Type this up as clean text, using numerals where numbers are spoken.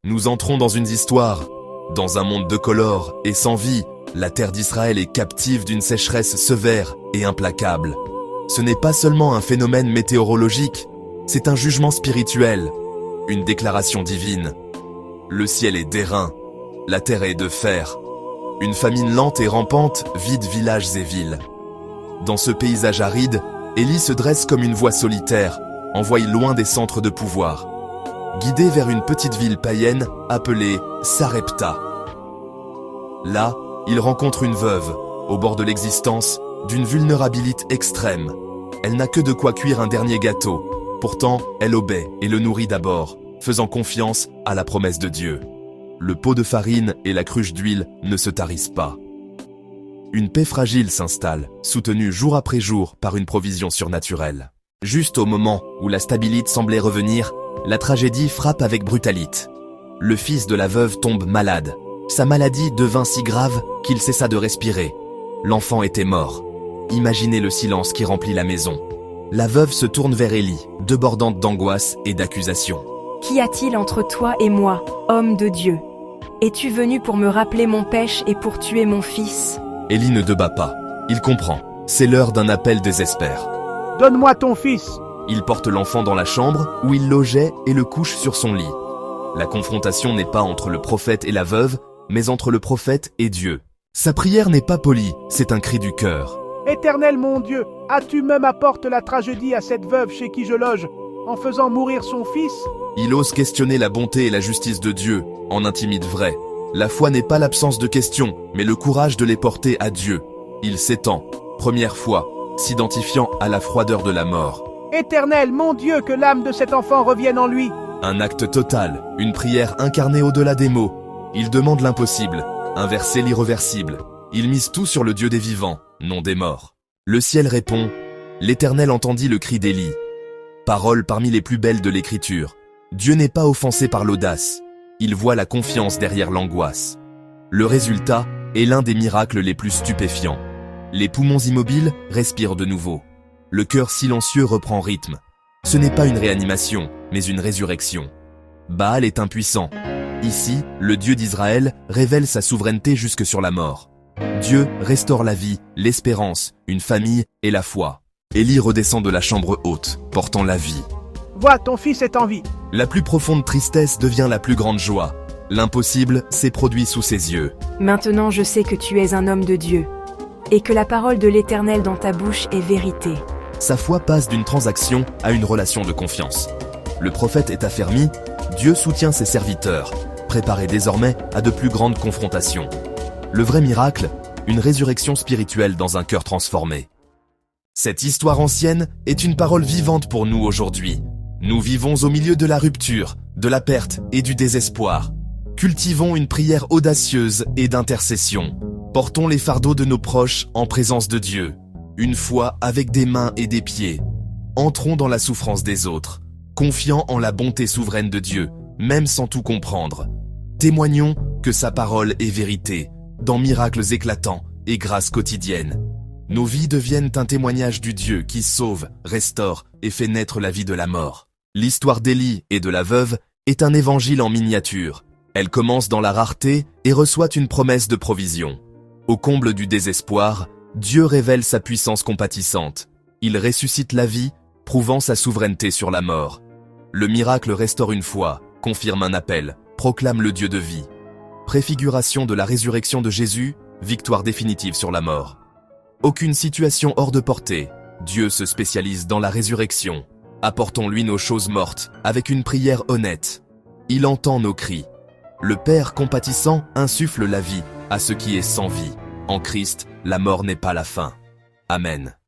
Nous entrons dans une histoire. Dans un monde de colores et sans vie, la terre d'Israël est captive d'une sécheresse sévère et implacable. Ce n'est pas seulement un phénomène météorologique, c'est un jugement spirituel, une déclaration divine. Le ciel est d'airain, la terre est de fer. Une famine lente et rampante vide villages et villes. Dans ce paysage aride, Élie se dresse comme une voix solitaire, envoyée loin des centres de pouvoir, guidé vers une petite ville païenne appelée Sarepta. Là, il rencontre une veuve, au bord de l'existence, d'une vulnérabilité extrême. Elle n'a que de quoi cuire un dernier gâteau. Pourtant, elle obéit et le nourrit d'abord, faisant confiance à la promesse de Dieu. Le pot de farine et la cruche d'huile ne se tarissent pas. Une paix fragile s'installe, soutenue jour après jour par une provision surnaturelle. Juste au moment où la stabilité semblait revenir, la tragédie frappe avec brutalité. Le fils de la veuve tombe malade. Sa maladie devint si grave qu'il cessa de respirer. L'enfant était mort. Imaginez le silence qui remplit la maison. La veuve se tourne vers Élie, débordante d'angoisse et d'accusation. Qu'y a-t-il entre toi et moi, homme de Dieu? Es-tu venu pour me rappeler mon péché et pour tuer mon fils? Élie ne débat pas. Il comprend. C'est l'heure d'un appel désespère. Donne-moi ton fils. Il porte l'enfant dans la chambre où il logeait et le couche sur son lit. La confrontation n'est pas entre le prophète et la veuve, mais entre le prophète et Dieu. Sa prière n'est pas polie, c'est un cri du cœur. Éternel mon Dieu, as-tu même apporté la tragédie à cette veuve chez qui je loge, en faisant mourir son fils? Il ose questionner la bonté et la justice de Dieu, en intimide vrai. La foi n'est pas l'absence de questions, mais le courage de les porter à Dieu. Il s'étend, première fois, s'identifiant à la froideur de la mort. Éternel mon Dieu, que l'âme de cet enfant revienne en lui. Un acte total, une prière incarnée au-delà des mots. Il demande l'impossible, inverser l'irréversible. Il mise tout sur le Dieu des vivants, non des morts. Le ciel répond, l'Éternel entendit le cri d'Élie. Parole parmi les plus belles de l'Écriture. Dieu n'est pas offensé par l'audace. Il voit la confiance derrière l'angoisse. Le résultat est l'un des miracles les plus stupéfiants. Les poumons immobiles respirent de nouveau. Le cœur silencieux reprend rythme. Ce n'est pas une réanimation, mais une résurrection. Baal est impuissant. Ici, le Dieu d'Israël révèle sa souveraineté jusque sur la mort. Dieu restaure la vie, l'espérance, une famille et la foi. Élie redescend de la chambre haute, portant la vie. Vois, ton fils est en vie. La plus profonde tristesse devient la plus grande joie. L'impossible s'est produit sous ses yeux. Maintenant je sais que tu es un homme de Dieu, et que la parole de l'Éternel dans ta bouche est vérité. Sa foi passe d'une transaction à une relation de confiance. Le prophète est affermi, Dieu soutient ses serviteurs, préparés désormais à de plus grandes confrontations. Le vrai miracle, une résurrection spirituelle dans un cœur transformé. Cette histoire ancienne est une parole vivante pour nous aujourd'hui. Nous vivons au milieu de la rupture, de la perte et du désespoir. Cultivons une prière audacieuse et d'intercession. Portons les fardeaux de nos proches en présence de Dieu. Une foi avec des mains et des pieds. Entrons dans la souffrance des autres, confiant en la bonté souveraine de Dieu, même sans tout comprendre. Témoignons que sa parole est vérité, dans miracles éclatants et grâces quotidiennes. Nos vies deviennent un témoignage du Dieu qui sauve, restaure et fait naître la vie de la mort. L'histoire d'Élie et de la veuve est un évangile en miniature. Elle commence dans la rareté et reçoit une promesse de provision. Au comble du désespoir, Dieu révèle sa puissance compatissante. Il ressuscite la vie, prouvant sa souveraineté sur la mort. Le miracle restaure une foi, confirme un appel, proclame le Dieu de vie. Préfiguration de la résurrection de Jésus, victoire définitive sur la mort. Aucune situation hors de portée. Dieu se spécialise dans la résurrection. Apportons-lui nos choses mortes avec une prière honnête. Il entend nos cris. Le Père compatissant insuffle la vie à ce qui est sans vie. En Christ, la mort n'est pas la fin. Amen.